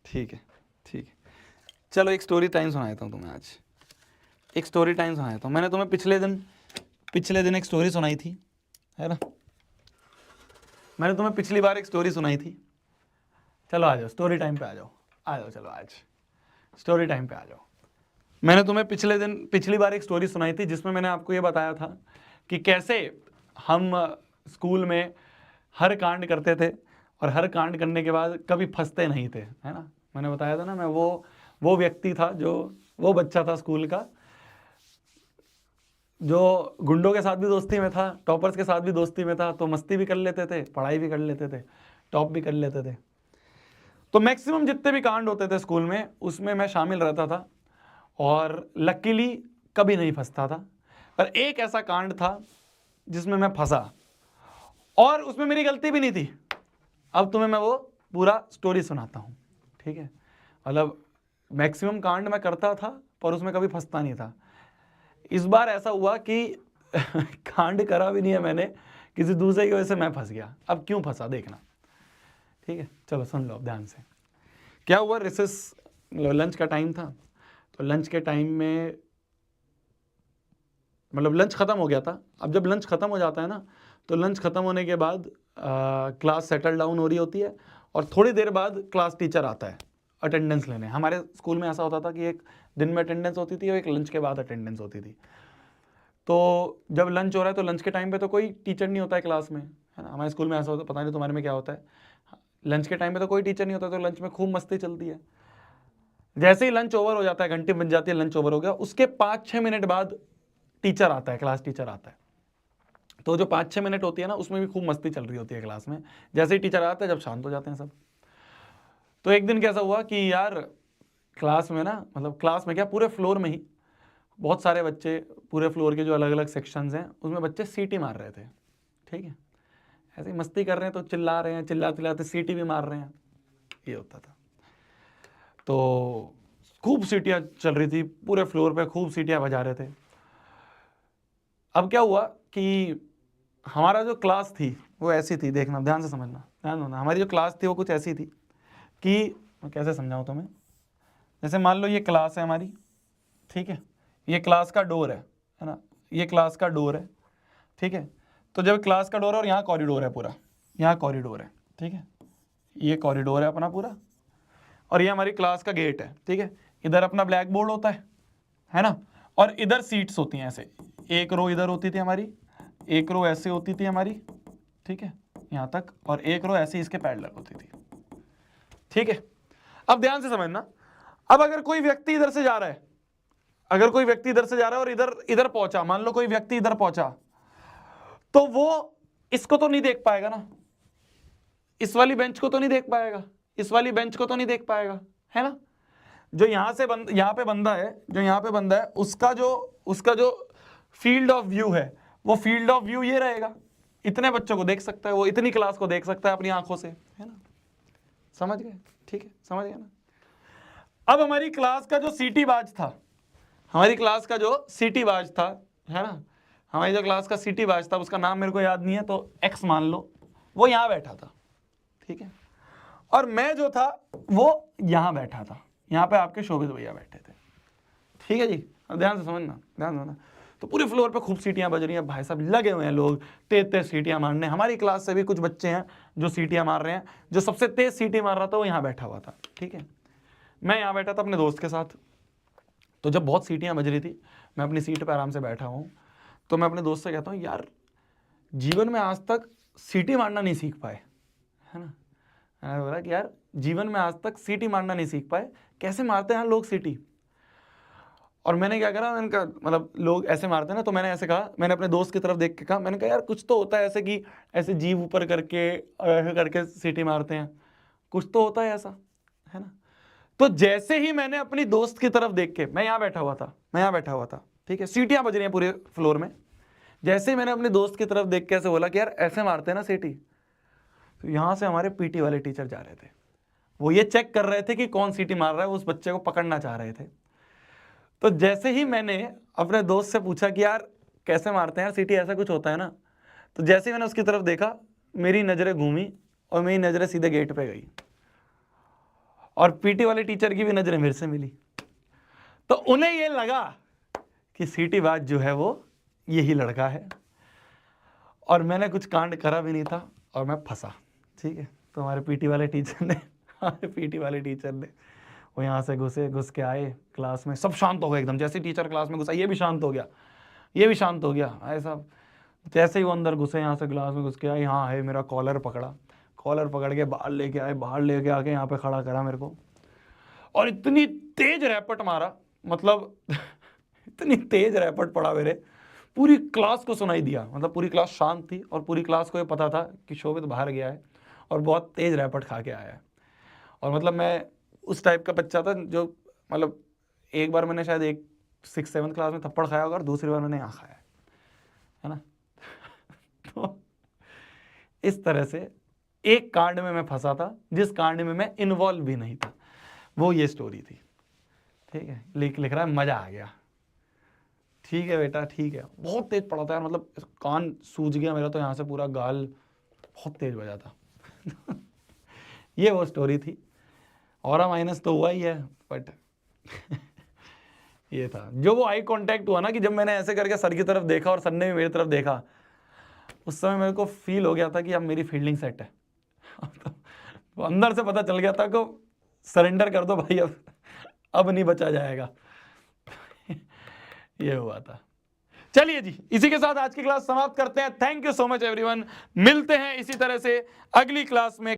ठीक है, ठीक है। चलो एक स्टोरी टाइम सुना देता हूँ तुम्हें आज। एक स्टोरी टाइम सुना देता हूँ। मैंने तुम्हें पिछले दिन एक स्टोरी सुनाई थी, है ना। मैंने तुम्हें पिछली बार एक स्टोरी सुनाई थी। चलो आ जाओ स्टोरी टाइम पे आ जाओ, चलो आज स्टोरी टाइम पे आ जाओ। मैंने तुम्हें पिछली बार एक स्टोरी सुनाई थी जिसमें मैंने आपको ये बताया था कि कैसे हम स्कूल में हर कांड करते थे और हर कांड करने के बाद कभी फंसते नहीं थे, है ना। मैंने बताया था ना, मैं वो व्यक्ति था, वो बच्चा था स्कूल का जो गुंडों के साथ भी दोस्ती में था, टॉपर्स के साथ भी दोस्ती में था, तो मस्ती भी कर लेते थे, पढ़ाई भी कर लेते थे, टॉप भी कर लेते थे। तो मैक्सिमम जितने भी कांड होते थे स्कूल में उसमें मैं शामिल रहता था और लकीली कभी नहीं फंसता था। पर एक ऐसा कांड था जिसमें मैं फंसा और उसमें मेरी गलती भी नहीं थी। अब तुम्हें मैं वो पूरा स्टोरी सुनाता हूँ, ठीक है। मतलब मैक्सिमम कांड मैं करता था पर उसमें कभी फंसता नहीं था। इस बार ऐसा हुआ कि कांड करा भी नहीं है मैंने, किसी दूसरे की वजह से मैं फंस गया। अब क्यों फंसा देखना, ठीक है। चलो सुन लो अब ध्यान से। क्या हुआ, रिसेस लंच का टाइम था, तो लंच के टाइम में मतलब लंच ख़त्म हो गया था। अब जब लंच ख़त्म हो जाता है ना, तो लंच ख़त्म होने के बाद क्लास सेटल डाउन हो रही होती है और थोड़ी देर बाद क्लास टीचर आता है अटेंडेंस लेने। हमारे स्कूल में ऐसा होता था कि एक दिन में अटेंडेंस होती थी और एक लंच के बाद अटेंडेंस होती थी। तो जब लंच हो रहा है तो लंच के टाइम पे तो कोई टीचर नहीं होता है क्लास में, है ना। हमारे स्कूल में ऐसा होता है, पता नहीं तुम्हारे में क्या होता है। लंच के टाइम पे तो कोई टीचर नहीं होता, तो लंच में खूब मस्ती चलती है। जैसे ही लंच ओवर हो जाता है, घंटी बज जाती है, लंच ओवर हो गया, उसके 5-6 मिनट बाद टीचर आता है, क्लास टीचर आता है। तो जो 5-6 मिनट होती है ना, उसमें भी खूब मस्ती चल रही होती है क्लास में। जैसे ही टीचर आता है, जब शांत हो जाते हैं सब। तो एक दिन कैसा हुआ कि यार क्लास में ना, मतलब क्लास में क्या, पूरे फ्लोर में ही बहुत सारे बच्चे, पूरे फ्लोर के जो अलग अलग सेक्शंस हैं उसमें बच्चे सीटी मार रहे थे, ठीक है। ऐसे ही मस्ती कर रहे हैं तो चिल्ला रहे हैं, चिल्लाते सीटी भी मार रहे हैं, ये होता था। तो खूब सीटियाँ चल रही थी, पूरे फ्लोर पे खूब सीटियाँ बजा रहे थे। अब क्या हुआ कि हमारा जो क्लास थी वो ऐसी थी, देखना ध्यान से समझना, ध्यान देना। हमारी जो क्लास थी वो कुछ ऐसी थी कि मैं कैसे समझाऊँ तुम्हें। जैसे मान लो ये क्लास है हमारी, ठीक है। ये क्लास का डोर है ना, ये क्लास का डोर है, ठीक है। तो जब क्लास का डोर है और यहाँ कॉरिडोर है पूरा, यहाँ कॉरिडोर है, ठीक है। ये कॉरिडोर है अपना पूरा और ये हमारी क्लास का गेट है, ठीक है। इधर अपना ब्लैक बोर्ड होता है ना। और इधर सीट्स होती हैं ऐसे, एक रो इधर होती थी हमारी, एक रो ऐसे होती थी हमारी, ठीक है, यहाँ तक, और एक रो ऐसे इसके पैरेलल होती थी, ठीक है। अब ध्यान से समझना, अब अगर कोई व्यक्ति इधर से जा रहा है, अगर कोई व्यक्ति इधर से जा रहा है और इधर इधर पहुंचा, मान लो कोई व्यक्ति इधर पहुंचा, तो वो इसको तो नहीं देख पाएगा ना, इस वाली बेंच को तो नहीं देख पाएगा, इस वाली बेंच को तो नहीं देख पाएगा, है ना। जो यहाँ पे बंदा है, जो यहाँ पे बंदा है, उसका जो फील्ड ऑफ व्यू है, वो फील्ड ऑफ व्यू ये रहेगा, इतने बच्चों को देख सकता है, वो इतनी क्लास को देख सकता है अपनी आंखों से, है ना। समझ गए, ठीक है, समझ गए ना। अब हमारी क्लास का जो सीटी बाज था, हमारी क्लास का जो सीटी बाज था, है ना, हमारी जो क्लास का सीटी बाज था, उसका नाम मेरे को याद नहीं है, तो एक्स मान लो, वो यहां बैठा था, ठीक है। और मैं जो था वो यहां बैठा था, यहां पे आपके शोभित भैया बैठे थे, ठीक है जी। अब ध्यान से समझना, ध्यान से समझना। तो पूरे फ्लोर पे खूब सीटियां बज रही हैं, भाई साहब लगे हुए हैं लोग तेज सीटियां मारने। हमारी क्लास से भी कुछ बच्चे हैं जो सीटियां मार रहे हैं। जो सबसे तेज सीटी मार रहा था वो यहाँ बैठा हुआ था, ठीक है। मैं यहाँ बैठा था अपने दोस्त के साथ। तो जब बहुत सीटियां बज रही थी, मैं अपनी सीट पर आराम से बैठा हूँ, तो मैं अपने दोस्त से कहता हूँ, यार जीवन में आज तक सीटी मारना नहीं सीख पाए, है ना। मैंने बोला कि यार जीवन में आज तक सीटी मारना नहीं सीख पाए, कैसे मारते हैं लोग सीटी। और मैंने क्या करा, मैंने कहा मतलब लोग ऐसे मारते हैं ना, तो मैंने ऐसे कहा, मैंने अपने दोस्त की तरफ देख के कहा, मैंने कहा यार कुछ तो होता है ऐसे कि ऐसे जीभ ऊपर करके ऐसे करके सीटी मारते हैं, कुछ तो होता है ऐसा, है ना। तो जैसे ही मैंने अपनी दोस्त की तरफ देख के, मैं यहाँ बैठा हुआ था, ठीक है, सीटियां बज रही हैं पूरे फ्लोर में। जैसे ही मैंने अपने दोस्त की तरफ देख के ऐसे बोला कि यार ऐसे मारते हैं ना सीटी, तो यहाँ से हमारे पीटी वाले टीचर जा रहे थे। वो ये चेक कर रहे थे कि कौन सीटी मार रहा है, उस बच्चे को पकड़ना चाह रहे थे। तो जैसे ही मैंने अपने दोस्त से पूछा कि यार कैसे मारते हैं यार सीटी, ऐसा कुछ होता है ना, तो जैसे ही मैंने उसकी तरफ देखा, मेरी नज़रें घूमी और मेरी नज़रें सीधे गेट पे गई। और पीटी वाले टीचर की भी नजरें मेरे से मिली, तो उन्हें ये लगा कि सीटी बाज जो है वो यही लड़का है, और मैंने कुछ कांड करा भी नहीं था और मैं फंसा। ठीक है, तो हमारे पीटी वाले टीचर ने वो यहाँ से घुस के आए क्लास में, सब शांत हो गए एकदम। जैसे टीचर क्लास में घुसा ये भी शांत हो गया, ये भी शांत हो गया। ऐसा जैसे ही वो अंदर घुसे, यहाँ से क्लास में घुस के आए, हाँ है, मेरा कॉलर पकड़ के बाहर लेके आके यहाँ पे खड़ा करा मेरे को, और इतनी तेज रैपट मारा, मतलब इतनी तेज रैपट पड़ा मेरे, पूरी क्लास को सुनाई दिया। मतलब पूरी क्लास शांत थी और पूरी क्लास को ये पता था कि शोभित बाहर गया है और बहुत तेज रैपट खा के आया है। और मतलब मैं उस टाइप का बच्चा था जो, मतलब एक बार मैंने शायद 6-7 क्लास में थप्पड़ खाया होगा और दूसरी बार मैंने यहाँ खाया है ना। तो इस तरह से एक कांड में मैं फंसा था, जिस कांड में मैं इन्वॉल्व भी नहीं था, वो ये स्टोरी थी। ठीक है, लिख रहा है, मजा आ गया। ठीक है बेटा, ठीक है। बहुत तेज पड़ा था यार, मतलब कान सूज गया मेरा, तो यहाँ से पूरा गाल बहुत तेज बजा था। ये वो स्टोरी थी। और माइनस तो हुआ ही है, बट ये था जो वो आई कांटेक्ट हुआ ना, कि जब मैंने ऐसे करके सर की तरफ देखा और सर ने भी मेरी तरफ देखा, उस समय मेरे को फील हो गया था कि अब मेरी फील्डिंग सेट है। तो अंदर से पता चल गया था कि सरेंडर कर दो भाई, अब नहीं बचा जाएगा। ये हुआ था। चलिए जी, इसी के साथ आज की क्लास समाप्त करते हैं। Thank you so much everyone. मिलते हैं इसी तरह से अगली क्लास में।